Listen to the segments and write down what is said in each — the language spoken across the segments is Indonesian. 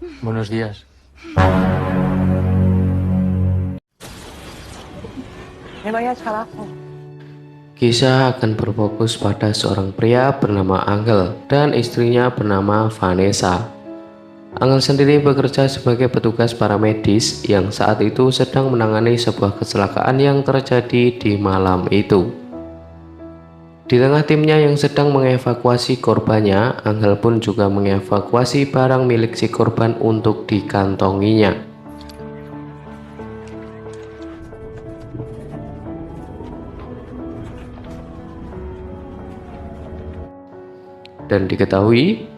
Buenos días. Me voy al trabajo. Kisah akan berfokus pada seorang pria bernama Angel dan istrinya bernama Vanessa. Angel sendiri bekerja sebagai petugas paramedis yang saat itu sedang menangani sebuah kecelakaan yang terjadi di malam itu. Di tengah timnya yang sedang mengevakuasi korbannya, Angel pun juga mengevakuasi barang milik si korban untuk dikantonginya. Dan diketahui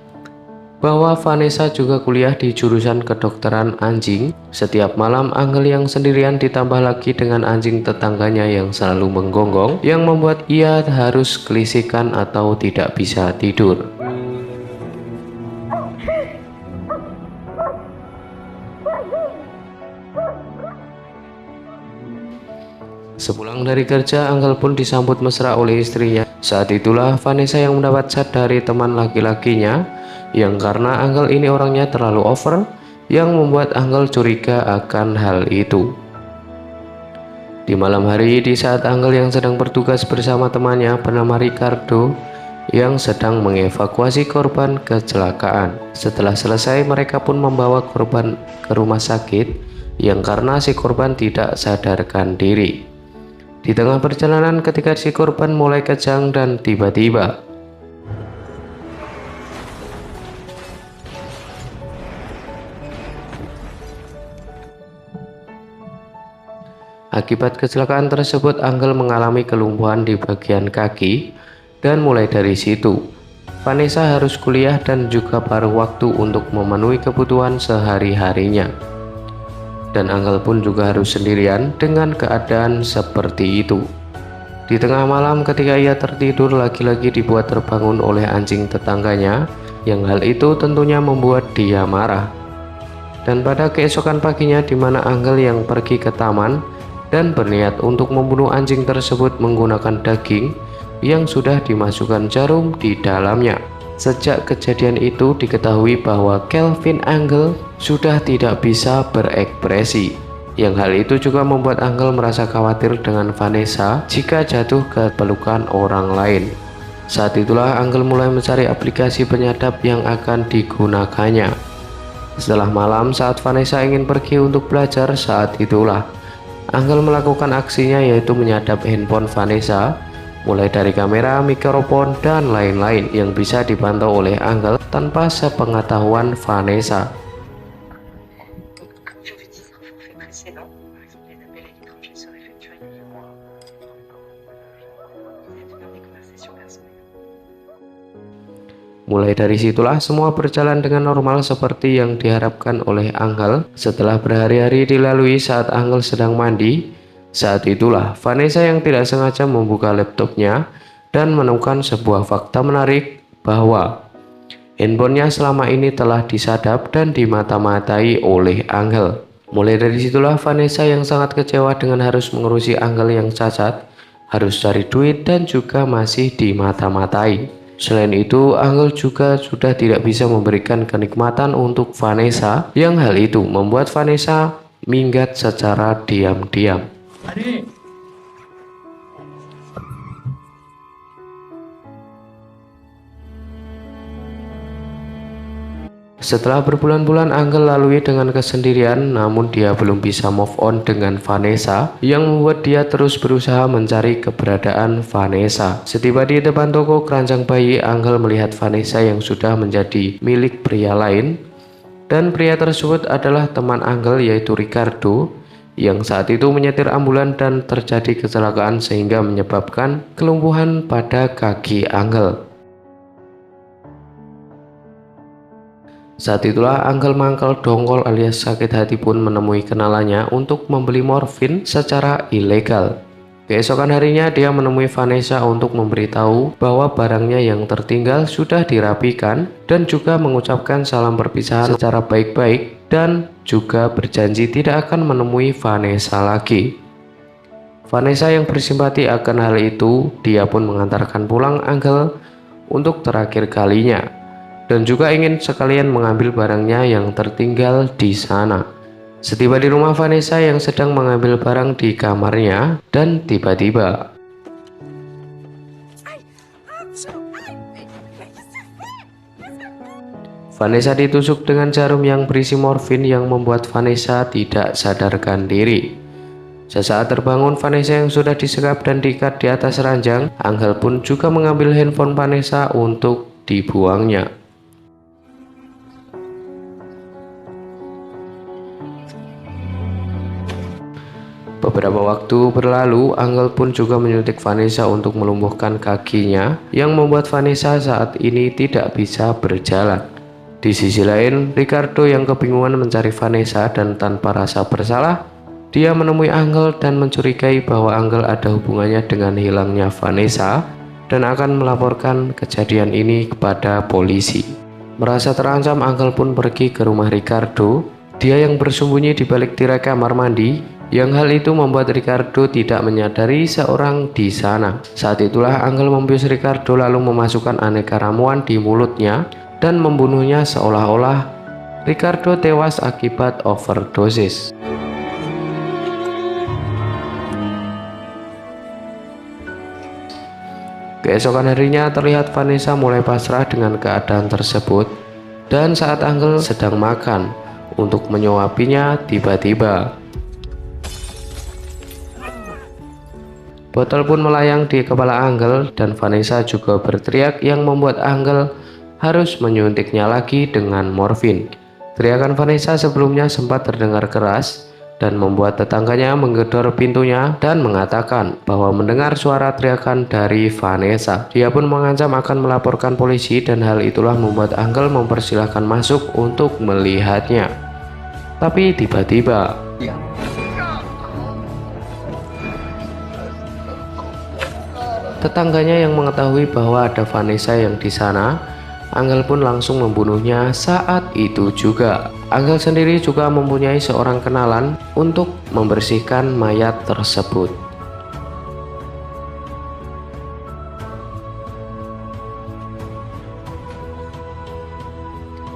bahwa Vanessa juga kuliah di jurusan kedokteran anjing. Setiap malam Angel yang sendirian ditambah lagi dengan anjing tetangganya yang selalu menggonggong, yang membuat ia harus kelisikan atau tidak bisa tidur. Sepulang dari kerja, Angel pun disambut mesra oleh istrinya. Saat itulah Vanessa yang mendapat chat dari teman laki-lakinya, yang karena Angel ini orangnya terlalu over, yang membuat Angel curiga akan hal itu. Di malam hari, di saat Angel yang sedang bertugas bersama temannya bernama Ricardo, yang sedang mengevakuasi korban kecelakaan. Setelah selesai, mereka pun membawa korban ke rumah sakit, yang karena si korban tidak sadarkan diri. Di tengah perjalanan ketika si korban mulai kejang dan tiba-tiba akibat kecelakaan tersebut, Angel mengalami kelumpuhan di bagian kaki, dan mulai dari situ Vanessa harus kuliah dan juga paruh waktu untuk memenuhi kebutuhan sehari-harinya. Dan Angel pun juga harus sendirian dengan keadaan seperti itu. Di tengah malam ketika ia tertidur, lagi-lagi dibuat terbangun oleh anjing tetangganya, yang hal itu tentunya membuat dia marah. Dan pada keesokan paginya, di mana Angel yang pergi ke taman dan berniat untuk membunuh anjing tersebut menggunakan daging yang sudah dimasukkan jarum di dalamnya. Sejak kejadian itu diketahui bahwa Kelvin Angel sudah tidak bisa berekspresi, yang hal itu juga membuat Angel merasa khawatir dengan Vanessa jika jatuh ke pelukan orang lain. Saat itulah Angel mulai mencari aplikasi penyadap yang akan digunakannya. Setelah malam saat Vanessa ingin pergi untuk belajar, saat itulah Angel melakukan aksinya, yaitu menyadap handphone Vanessa, mulai dari kamera, mikrofon, dan lain-lain yang bisa dipantau oleh Angel tanpa sepengetahuan Vanessa. Mulai dari situlah semua berjalan dengan normal seperti yang diharapkan oleh Angel. Setelah berhari-hari dilalui saat Angel sedang mandi, saat itulah Vanessa yang tidak sengaja membuka laptopnya dan menemukan sebuah fakta menarik bahwa handphonenya selama ini telah disadap dan dimata-matai oleh Angel. Mulai dari situlah Vanessa yang sangat kecewa dengan harus mengurusi Angel yang cacat, harus cari duit, dan juga masih dimata-matai. Selain itu, Angel juga sudah tidak bisa memberikan kenikmatan untuk Vanessa, yang hal itu membuat Vanessa minggat secara diam-diam. Setelah berbulan-bulan Angel lalui dengan kesendirian, namun dia belum bisa move on dengan Vanessa, yang membuat dia terus berusaha mencari keberadaan Vanessa. Setiba di depan toko keranjang bayi, Angel melihat Vanessa yang sudah menjadi milik pria lain, dan pria tersebut adalah teman Angel, yaitu Ricardo, yang saat itu menyetir ambulan dan terjadi kecelakaan sehingga menyebabkan kelumpuhan pada kaki Angel. Saat itulah Angel mangkel dongkol alias sakit hati pun menemui kenalannya untuk membeli morfin secara ilegal. Keesokan harinya dia menemui Vanessa untuk memberitahu bahwa barangnya yang tertinggal sudah dirapikan, dan juga mengucapkan salam perpisahan secara baik-baik, dan juga berjanji tidak akan menemui Vanessa lagi. Vanessa yang bersimpati akan hal itu, dia pun mengantarkan pulang Angel untuk terakhir kalinya. dan juga ingin sekalian mengambil barangnya yang tertinggal di sana. Setiba di rumah Vanessa yang sedang mengambil barang di kamarnya, dan tiba-tiba Vanessa ditusuk dengan jarum yang berisi morfin yang membuat Vanessa tidak sadarkan diri. Sesaat terbangun, Vanessa yang sudah disekap dan diikat di atas ranjang, Angel pun juga mengambil handphone Vanessa untuk dibuangnya. Beberapa waktu berlalu, Angel pun juga menyuntik Vanessa untuk melumpuhkan kakinya, yang membuat Vanessa saat ini tidak bisa berjalan. Di sisi lain, Ricardo yang kebingungan mencari Vanessa dan tanpa rasa bersalah, dia menemui Angel dan mencurigai bahwa Angel ada hubungannya dengan hilangnya Vanessa dan akan melaporkan kejadian ini kepada polisi. Merasa terancam, Angel pun pergi ke rumah Ricardo. Dia yang bersembunyi di balik tirai kamar mandi, yang hal itu membuat Ricardo tidak menyadari seorang di sana. Saat itulah Angel membius Ricardo lalu memasukkan aneka ramuan di mulutnya dan membunuhnya seolah-olah Ricardo tewas akibat overdosis. Keesokan harinya terlihat Vanessa mulai pasrah dengan keadaan tersebut, dan saat Angel sedang makan untuk menyuapinya, tiba-tiba botol pun melayang di kepala Angel dan Vanessa juga berteriak yang membuat Angel harus menyuntiknya lagi dengan morfin. Teriakan Vanessa sebelumnya sempat terdengar keras dan membuat tetangganya menggedor pintunya dan mengatakan bahwa mendengar suara teriakan dari Vanessa. Dia pun mengancam akan melaporkan polisi dan hal itulah membuat Angel mempersilahkan masuk untuk melihatnya. Tapi tiba-tiba tetangganya yang mengetahui bahwa ada Vanessa yang di sana, Angel pun langsung membunuhnya saat itu juga. Angel sendiri juga mempunyai seorang kenalan untuk membersihkan mayat tersebut.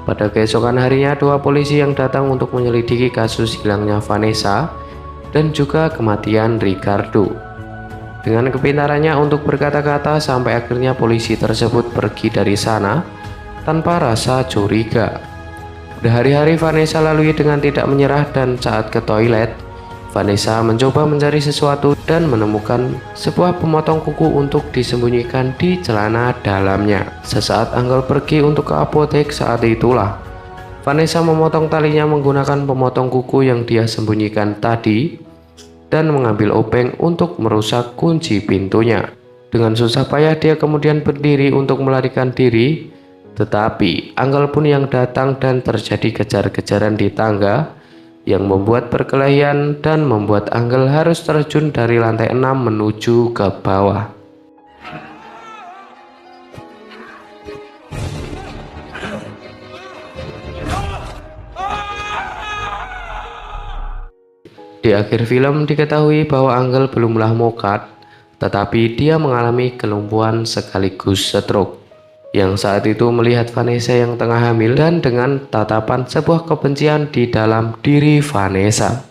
Pada keesokan harinya, dua polisi yang datang untuk menyelidiki kasus hilangnya Vanessa dan juga kematian Ricardo. Dengan kepintarannya untuk berkata-kata sampai akhirnya polisi tersebut pergi dari sana tanpa rasa curiga. Berhari-hari Vanessa lalui dengan tidak menyerah dan saat ke toilet, Vanessa mencoba mencari sesuatu dan menemukan sebuah pemotong kuku untuk disembunyikan di celana dalamnya. Sesaat Angel pergi untuk ke apotek, saat itulah Vanessa memotong talinya menggunakan pemotong kuku yang dia sembunyikan tadi dan mengambil obeng untuk merusak kunci pintunya. Dengan susah payah dia kemudian berdiri untuk melarikan diri, tetapi Angel pun yang datang dan terjadi kejar-kejaran di tangga yang membuat perkelahian dan membuat Angel harus terjun dari lantai 6 menuju ke bawah. Di akhir film diketahui bahwa Angel belumlah mokat, tetapi dia mengalami kelumpuhan sekaligus stroke. Yang saat itu melihat Vanessa yang tengah hamil dan dengan tatapan sebuah kebencian di dalam diri Vanessa.